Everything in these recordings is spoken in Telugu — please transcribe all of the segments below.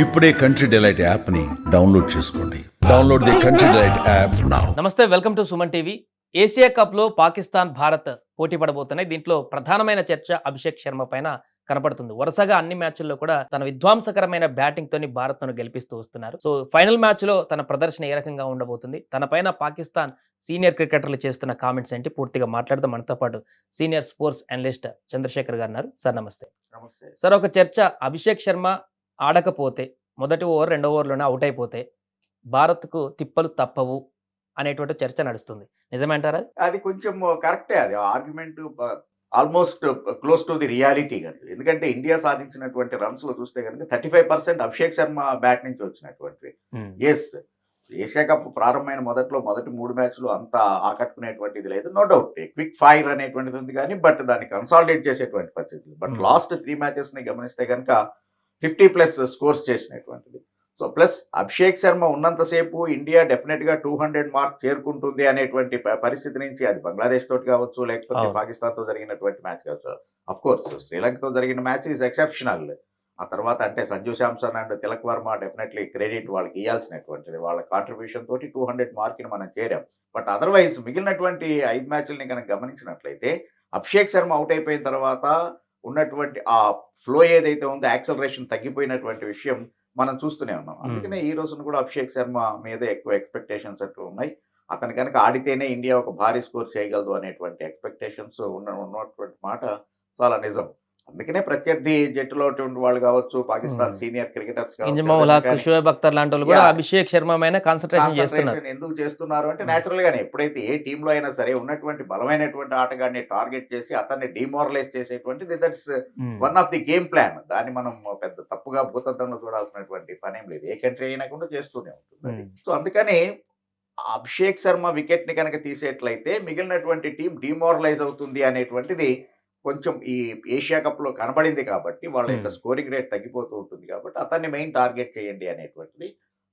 ఇప్పుడే కంట్రీ డిలైట్ యాప్ని డౌన్లోడ్ చేసుకోండి. Download the country delight app now. నమస్తే, welcome to Suman TV. Asia cup లో పాకిస్తాన్, భారత్ పోటీ పడబోతున్నాయి. దీంట్లో ప్రధానమైన చర్చ అభిషేక్ శర్మ పైన కనపడుతుంది. వరుసగా అన్ని మ్యాచ్ల్లో కూడా తన విధ్వంసకరమైన బ్యాటింగ్ తోని భారత్ ను గెలిపిస్తూ వస్తున్నారు. సో ఫైనల్ మ్యాచ్ లో తన ప్రదర్శన ఏ రకంగా ఉండబోతుంది, తన పైన పాకిస్తాన్ సీనియర్ క్రికెటర్లు చేస్తున్న కామెంట్స్ ఏంటి, పూర్తిగా మాట్లాడదాం. మనతో పాటు సీనియర్ స్పోర్ట్స్ అనలిస్ట్ చంద్రశేఖర్ గారు ఉన్నారు. సార్ నమస్తే. నమస్తే. సార్, ఒక చర్చ, అభిషేక్ శర్మ ఆడకపోతే, మొదటి ఓవర్ రెండో ఓవర్లోనే అవుట్ అయిపోతే భారత్కు తిప్పలు తప్పవు అనేటువంటి చర్చ నడుస్తుంది. నిజమే అంటారా? అది కొంచెం కరెక్టే. అది argument almost close to the reality కాదు. ఎందుకంటే ఇండియా సాధించినటువంటి రన్స్ లో చూస్తే కనుక 35% అభిషేక్ శర్మ బ్యాట్ నుంచి వచ్చినటువంటివి. ఎస్, ఏషియా కప్ ప్రారంభమైన మొదటి 3 మ్యాచ్లు అంత ఆకట్టుకునేటువంటిది లేదు. నో డౌట్ క్విక్ ఫైర్ అనేటువంటిది ఉంది కానీ, బట్ దాన్ని కన్సాలిడేట్ చేసేటువంటి పరిస్థితి. బట్ లాస్ట్ 3 మ్యాచెస్ ని గమనిస్తే కనుక 50+ స్కోర్స్ చేసినటువంటిది. సో ప్లస్ అభిషేక్ శర్మ ఉన్నంతసేపు ఇండియా డెఫినెట్ గా 200 మార్క్ చేరుకుంటుంది అనేటువంటి పరిస్థితి నుంచి, అది బంగ్లాదేశ్ తోటి కావచ్చు, లేకపోతే పాకిస్తాన్ తో జరిగినటువంటి మ్యాచ్ కావచ్చు. అఫ్ కోర్స్ శ్రీలంకతో జరిగిన మ్యాచ్ ఈజ్ ఎక్సెప్షనల్. ఆ తర్వాత అంటే Sanju Samson and Tilak Varma definitely credit వాళ్ళకి ఇవ్వాల్సినటువంటిది. వాళ్ళ కాంట్రిబ్యూషన్ తోటి 200 మార్క్ని మనం చేరాం. బట్ అదర్వైజ్ మిగిలినటువంటి 5 మ్యాచ్లని కనుక గమనించినట్లయితే అభిషేక్ శర్మ అవుట్ అయిపోయిన తర్వాత ఉన్నటువంటి ఆ ఫ్లో ఏదైతే ఉందో, యాక్సలరేషన్ తగ్గిపోయినటువంటి విషయం మనం చూస్తూనే ఉన్నాం. అందుకనే ఈ రోజున కూడా అభిషేక్ శర్మ మీద ఎక్కువ ఎక్స్పెక్టేషన్స్ అట్లా ఉన్నాయి. అతను కనుక ఆడితేనే ఇండియా ఒక భారీ స్కోర్ చేయగలదు అనేటువంటి ఎక్స్పెక్టేషన్స్ ఉన్నటువంటి మాట చాలా నిజం. అందుకనే ప్రత్యర్థి జట్టులో వాళ్ళు కావచ్చు, పాకిస్తాన్ సీనియర్ క్రికెటర్స్ షోయబ్ అఖ్తర్ లాంటి వాళ్ళు కూడా అభిషేక్ శర్మ మీద కాన్సన్ట్రేషన్ చేస్తున్నారు. ఎందుకు చేస్తున్నారు అంటే, నేచురల్ గానే ఎప్పుడైతే ఏ టీంలో అయినా సరే ఉన్నటువంటి బలమైనటువంటి ఆటగాడిని టార్గెట్ చేసి అతన్ని డిమోరలైజ్ చేసేటువంటిది, that's one of the game plan. దాన్ని మనం పెద్ద తప్పుగా భూతత్వంలో చూడాల్సినటువంటి పనేం లేదు. ఏ కంట్రీ అయినా కూడా చేస్తూనే ఉంటుంది. సో అందుకని అభిషేక్ శర్మ వికెట్ ని కనుక తీసేట్లయితే మిగిలినటువంటి టీం డిమోరలైజ్ అవుతుంది అనేటువంటిది కొంచెం ఈ ఏషియా కప్ లో కనబడింది. కాబట్టి వాళ్ళ యొక్క స్కోరింగ్ రేట్ తగ్గిపోతూ ఉంటుంది. కాబట్టి అతన్ని మెయిన్ టార్గెట్ చేయండి అనేటువంటిది.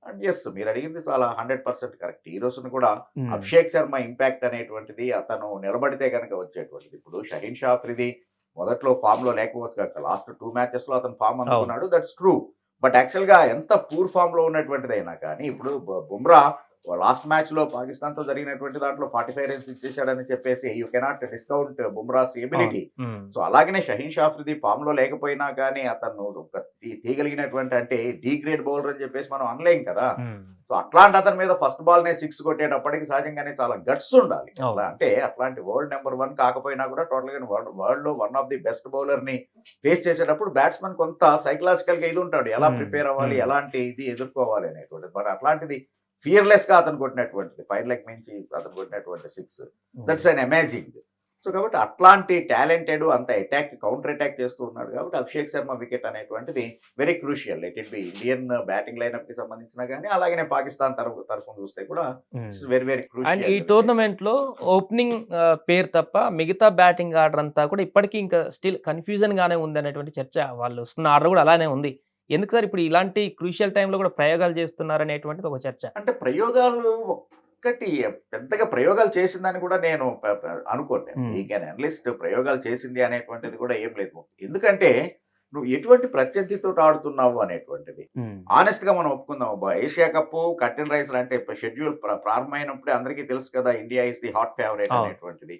అండ్ ఎస్, మీరు అడిగింది చాలా 100% కరెక్ట్. ఈ రోజున కూడా అభిషేక్ శర్మ ఇంపాక్ట్ అనేటువంటిది అతను నిలబడితే కనుక వచ్చేటువంటిది. ఇప్పుడు షహీన్ షా అఫ్రిది మొదట్లో ఫామ్ లో లేకపోవచ్చు కాక, లాస్ట్ 2 మ్యాచెస్ లో అతను ఫామ్ అందుకున్నాడు, దట్స్ ట్రూ. బట్ యాక్చువల్ గా ఎంత పూర్ ఫామ్ లో ఉన్నటువంటిదైనా కానీ, ఇప్పుడు బుమ్రా లాస్ట్ మ్యాచ్ లో పాకిస్తాన్ తో జరిగినటువంటి దాంట్లో 45 రన్స్ ఇచ్చేసాడని చెప్పేసి you cannot discount Bumrah's ability. So అలాగనే షహీన్ షా అఫ్రిది ఫామ్ లో లేకపోయినా కానీ అతను తీయగలిగినటువంటి, అంటే డీ గ్రేడ్ బౌలర్ అని చెప్పేసి మనం అనలేం కదా. సో అట్లాంటి అతని మీద ఫస్ట్ బాల్ నే 6 కొట్టేటప్పటికి సహజంగానే చాలా గట్స్ ఉండాలి. అంటే అట్లాంటి వరల్డ్ నెంబర్ 1 కాకపోయినా కూడా టోటల్ గా వరల్డ్ లో one of the best bowler ని ఫేస్ చేసేటప్పుడు బ్యాట్స్మెన్ కొంత సైకలాజికల్ గా ఇది ఉంటాడు, ఎలా ప్రిపేర్ అవ్వాలి, ఎలాంటి ఇది ఎదుర్కోవాలి అనేటువంటిది. బట్ అట్లాంటిది ఫియర్లెస్ గా అతను కొట్టినటువంటిది 5 లెగ్ మించి అతను కొట్టినటువంటి 6, దట్స్ అన్ అమేజింగ్. సో కాబట్టి అట్లాంటి టాలెంటెడ్, అంత అటాక్ కౌంటర్ అటాక్ చేస్తూ ఉన్నాడు. కాబట్టి అభిషేక్ శర్మ వికెట్ అనేటువంటిది very crucial. Let it be Indian batting lineup కి సంబంధించిన కానీ, అలాగే పాకిస్తాన్ తరఫున చూస్తే కూడా వెరీ వెరీ క్రూషియల్. ఈ టోర్నమెంట్ లో ఓపెనింగ్ పేరు తప్ప మిగతా బ్యాటింగ్ ఆర్డర్ అంతా కూడా ఇప్పటికీ ఇంకా స్టిల్ కన్ఫ్యూజన్ గానే ఉంది అనేటువంటి చర్చ. వాళ్ళు వస్తున్న ఆర్డర్ కూడా అలానే ఉంది. ఎందుకు సార్ ఇప్పుడు ఇలాంటి క్రూషియల్ టైంలో కూడా ప్రయోగాలు చేస్తున్నారు అనేటువంటిది ఒక చర్చ. అంటే ప్రయోగాలు ఒక్కటి పెద్దగా ప్రయోగాలు చేసిందని కూడా నేను అనుకోను. ఈ అనలిస్ట్ ప్రయోగాలు చేసింది అనేటువంటిది కూడా ఏం లేదు. ఎందుకంటే నువ్వు ఎటువంటి ప్రత్యర్థితో ఆడుతున్నావు అనేటువంటిది ఆనెస్ట్ గా మనం ఒప్పుకుందాం. ఏషియా కప్ కర్టెన్ రైజర్ అంటే షెడ్యూల్ ప్రారంభమైనప్పుడే అందరికీ తెలుసు కదా, India is the hot favourite అనేటువంటిది.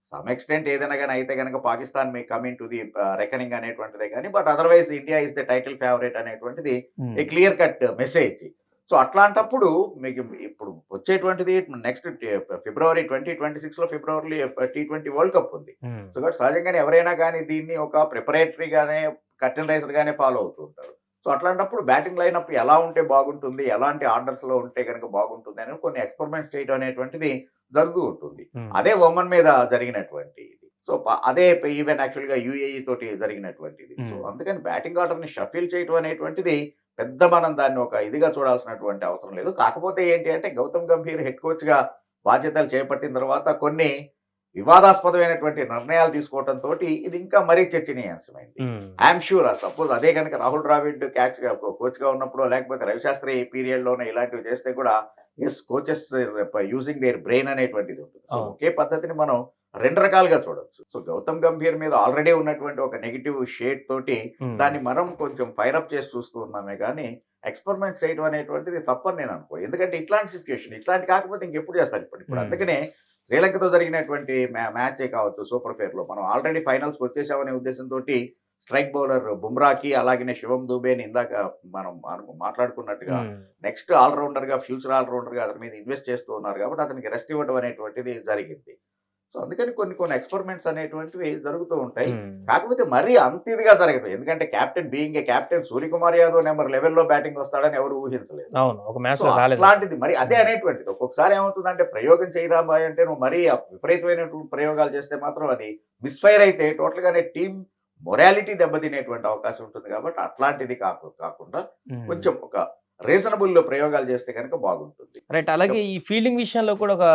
సమ్ ఎక్స్టెంట్ ఏదైనా కానీ అయితే కనుక Pakistan may coming to the reckoning అనేటువంటిదే కానీ, but otherwise India is the title favourite అనేటువంటిది a clear cut message. So అట్లాంటప్పుడు మీకు ఇప్పుడు వచ్చేటువంటిది next February 2026 February T20 world cup ఉంది. సో కాబట్టి సహజంగానే ఎవరైనా కానీ దీన్ని ఒక ప్రిపరేటరీగానే, కర్టెన్ రైజర్ గానే ఫాలో అవుతూ ఉంటారు. సో అట్లాంటప్పుడు బ్యాటింగ్ లైనప్ ఎలా ఉంటే బాగుంటుంది, ఎలాంటి ఆర్డర్స్ లో ఉంటే కనుక బాగుంటుంది అని కొన్ని ఎక్స్పెరిమెంట్స్ చేయడం అనేటువంటిది జరుగుతూ ఉంటుంది. అదే ఒమన్ మీద జరిగినటువంటి ఇది. సో అదే ఈవెన్ యాక్చువల్ గా UAE తోటి జరిగినటువంటిది. సో అందుకని బ్యాటింగ్ ఆర్డర్ ని షఫిల్ చేయడం అనేటువంటిది పెద్ద మనం దాన్ని ఒక ఇదిగా చూడాల్సినటువంటి అవసరం లేదు. కాకపోతే ఏంటి అంటే, గౌతమ్ గంభీర్ హెడ్ కోచ్ గా బాధ్యతలు చేపట్టిన తర్వాత కొన్ని వివాదాస్పదమైనటువంటి నిర్ణయాలు తీసుకోవడం తోటి ఇది ఇంకా మరీ చర్చనీయాంశమైంది. ఐఎమ్ షూర్ సపోజ్ అదే కనుక రాహుల్ ద్రావిడ్ కోచ్ గా ఉన్నప్పుడు, లేకపోతే రవిశాస్త్రి పీరియడ్ లోనే ఇలాంటివి చేస్తే కూడా, as coaches using their brain అనేటువంటిది ఉంటుంది. సో ఒకే పద్ధతిని మనం రెండు రకాలుగా చూడొచ్చు. సో గౌతమ్ గంభీర్ మీద ఆల్రెడీ ఉన్నటువంటి ఒక నెగిటివ్ షేడ్ తోటి దాన్ని మనం కొంచెం ఫైరప్ చేసి చూస్తూ ఉన్నామే కానీ ఎక్స్పెరిమెంట్ చేయడం అనేటువంటిది తప్పని నేను అనుకో. ఎందుకంటే ఇట్లాంటి సిచ్యుయేషన్ ఇట్లాంటి కాకపోతే ఇంకెప్పుడు చేస్తారు ఇప్పుడు అందుకనే శ్రీలంకతో జరిగినటువంటి మ్యాచే కావచ్చు సూపర్ ఫేర్ లో మనం ఆల్రెడీ ఫైనల్స్ వచ్చేసామనే ఉద్దేశంతో స్ట్రైక్ బౌలర్ బుమ్రాకి అలాగనే శివం దూబేని ఇందాక మనం మాట్లాడుకున్నట్టుగా నెక్స్ట్ ఆల్రౌండర్ గా ఫ్యూచర్ ఆల్రౌండర్ గా అతని మీద ఇన్వెస్ట్ చేస్తూ ఉన్నారు కాబట్టి అతనికి రెస్ట్ ఇవ్వడం అనేటువంటిది జరిగింది. సో అందుకని కొన్ని ఎక్స్పెరిమెంట్స్ అనేటువంటివి జరుగుతూ ఉంటాయి. కాకపోతే మరీ అంత ఇదిగా జరగదు. ఎందుకంటే captain being a captain Suryakumar Yadav number 11 లో బ్యాటింగ్ వస్తాడని ఎవరు ఊహించలేదు. సో అట్లాంటిది మరి అదే అనేటువంటిది ఒక్కొక్కసారి ఏమవుతుందంటే ప్రయోగం చేయరా బాయ్ అంటే నువ్వు మరీ విపరీతమైనటువంటి ప్రయోగాలు చేస్తే మాత్రం అది మిస్ఫైర్ అయితే టోటల్ గానే టీం మొరాలిటీ దెబ్బతినేటువంటి అవకాశం ఉంటుంది. కాబట్టి అట్లాంటిది కాకుండా కొంచెం ఒక రీజనబుల్ ప్రయోగాలు చేస్తే కనుక బాగుంటుంది. రైట్. అలాగే ఈ ఫీల్డింగ్ విషయంలో కూడా ఒక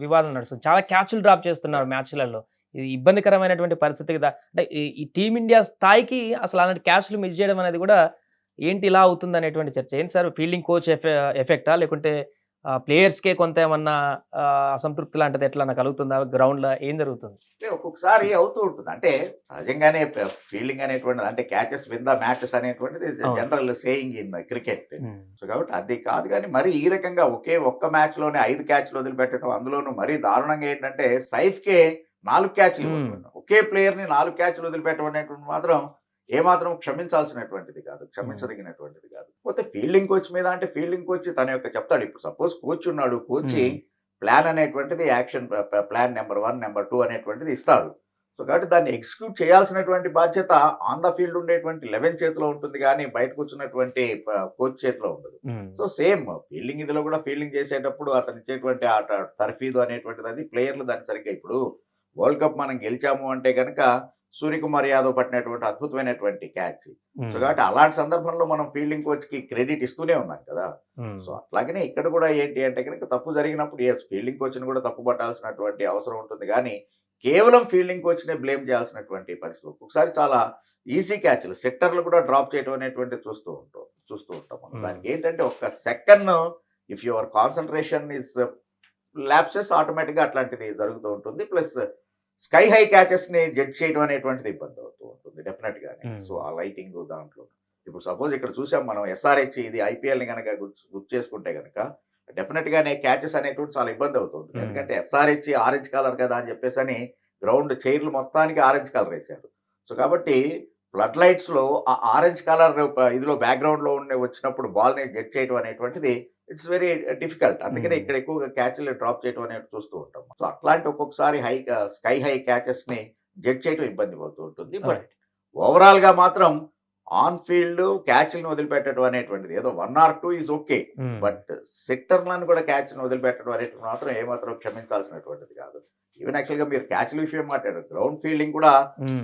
వివాదం నడుస్తుంది. చాలా క్యాచ్లు డ్రాప్ చేస్తున్నారు మ్యాచ్లలో. ఇది ఇబ్బందికరమైనటువంటి పరిస్థితి కదా. అంటే ఈ టీమిండియా స్థాయికి అసలు అలాంటి క్యాచ్లు మిస్ చేయడం అనేది కూడా ఏంటి ఇలా అవుతుంది అనేటువంటి చర్చ. ఏంటి సార్ ఫీల్డింగ్ కోచ్ ఎఫెక్టా లేకుంటే ప్లేయర్స్కే కొంత ఏమన్నా అసంతృప్తి లాంటిది ఎట్లా కలుగుతుందా గ్రౌండ్ లో ఏం జరుగుతుంది? ఒక్కొక్కసారి అవుతూ ఉంటుంది. అంటే సహజంగానే ఫీల్డింగ్ అనేటువంటిది అంటే క్యాచెస్ విన్ ద మ్యాచెస్ అనేటువంటిది general saying in cricket. So కాబట్టి అది కాదు కానీ మరి ఈ రకంగా ఒక్క మ్యాచ్ లోనే 5 క్యాచ్లు వదిలిపెట్టడం, అందులోనూ మరీ దారుణంగా ఏంటంటే సైఫ్ కే 4 క్యాచ్లు ఒకే ప్లేయర్ ని 4 క్యాచ్లు వదిలిపెట్టడం అనేటువంటి మాత్రం ఏమాత్రం క్షమించాల్సినటువంటిది కాదు, క్షమించదగినటువంటిది కాదు. పోతే ఫీల్డింగ్ కోచ్ మీద అంటే ఫీల్డింగ్ కోచ్ తన యొక్క చెప్తాడు. ఇప్పుడు సపోజ్ కోచ్ ఉన్నాడు, కోచ్ ప్లాన్ అనేటువంటిది యాక్షన్ ప్లాన్ నెంబర్ 1 నెంబర్ 2 అనేటువంటిది ఇస్తాడు. సో కాబట్టి దాన్ని ఎగ్జిక్యూట్ చేయాల్సినటువంటి బాధ్యత ఆన్ ద ఫీల్డ్ ఉండేటువంటి 11 చేతిలో ఉంటుంది కానీ బయట కూర్చున్నటువంటి కోచ్ చేతిలో ఉండదు. సో సేమ్ ఫీల్డింగ్ ఇదిలో కూడా ఫీల్డింగ్ చేసేటప్పుడు అతను ఇచ్చేటువంటి తర్ఫీదు అనేటువంటిది అది ప్లేయర్లు దాన్ని సరిగ్గా ఇప్పుడు వరల్డ్ కప్ మనం గెలిచాము అంటే కనుక సూర్యకుమార్ యాదవ్ పట్టినటువంటి అద్భుతమైనటువంటి క్యాచ్. సో కాబట్టి అలాంటి సందర్భంలో మనం ఫీల్డింగ్ కోచ్ కి క్రెడిట్ ఇస్తూనే ఉన్నాం కదా. సో అట్లాగనే ఇక్కడ కూడా ఏంటి అంటే కనుక తప్పు జరిగినప్పుడు ఫీల్డింగ్ కోచ్ ని కూడా తప్పు పట్టాల్సినటువంటి అవసరం ఉంటుంది కానీ కేవలం ఫీల్డింగ్ కోచ్ నే బ్లేమ్ చేయాల్సినటువంటి పరిస్థితి. ఒకసారి చాలా ఈజీ క్యాచ్లు సెక్టర్లు కూడా డ్రాప్ చేయడం అనేటువంటి చూస్తూ ఉంటాం మనం. దానికి ఏంటంటే ఒక్క second if your concentration is lapses automatic గా అట్లాంటిది జరుగుతూ ఉంటుంది. ప్లస్ స్కై హై క్యాచెస్ ని జడ్జ్ చేయడం అనేటువంటిది ఇబ్బంది అవుతూ ఉంటుంది డెఫినెట్ గానే. సో ఆ లైటింగ్ దాంట్లో ఇప్పుడు సపోజ్ ఇక్కడ చూసాం మనం SRH ఇది IPL ని కనుక గుర్తు చేసుకుంటే కనుక డెఫినెట్ గానే క్యాచెస్ అనేటువంటి చాలా ఇబ్బంది అవుతుంది. ఎందుకంటే SRH ఆరెంజ్ కలర్ కదా అని చెప్పేసి అని గ్రౌండ్ చైర్లు మొత్తానికి ఆరెంజ్ కలర్ వేశారు. సో కాబట్టి ఫ్లడ్ లైట్స్ లో ఆ ఆరెంజ్ కలర్ ఇదిలో బ్యాక్గ్రౌండ్ లో వచ్చినప్పుడు బాల్ ని జడ్జ్ చేయడం అనేటువంటిది ఇట్స్ వెరీ డిఫికల్ట్. అందుకనే ఇక్కడ ఎక్కువగా క్యాచ్లు డ్రాప్ చేయడం అనేది చూస్తూ ఉంటాం. సో అట్లాంటి ఒక్కొక్కసారి స్కై హై క్యాచెస్ ని జడ్జ్ చేయడం ఇబ్బంది పడుతూ ఉంటుంది. బట్ ఓవరాల్ గా మాత్రం ఆన్ ఫీల్డ్ క్యాచ్లను వదిలిపెట్టడం అనేటువంటిది ఏదో 1 or 2 ఈజ్ ఓకే. బట్ సెక్టర్లను కూడా క్యాచ్ను వదిలిపెట్టడం అనేటువంటి మాత్రం ఏమాత్రం క్షమించాల్సినటువంటిది కాదు. ఈవెన్ యాక్చువల్ గా మీరు క్యాచ్ల విషయం మాట్లాడారు, గ్రౌండ్ ఫీల్డింగ్ కూడా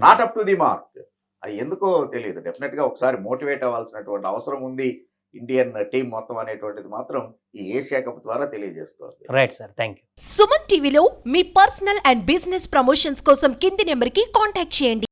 not up to the mark. అది ఎందుకో తెలియదు. డెఫినెట్ గా ఒకసారి మోటివేట్ అవ్వాల్సినటువంటి అవసరం ఉంది ఇండియన్ టీం మొత్తం అనేటువంటిది మాత్రం ఈ ఏషియా కప్ ద్వారా తెలియజేస్తుంది. Right sir, thank you. Suman టీవీలో మీ పర్సనల్ అండ్ బిజినెస్ ప్రమోషన్స్ కోసం కింది నెంబర్కి కాంటాక్ట్ చేయండి.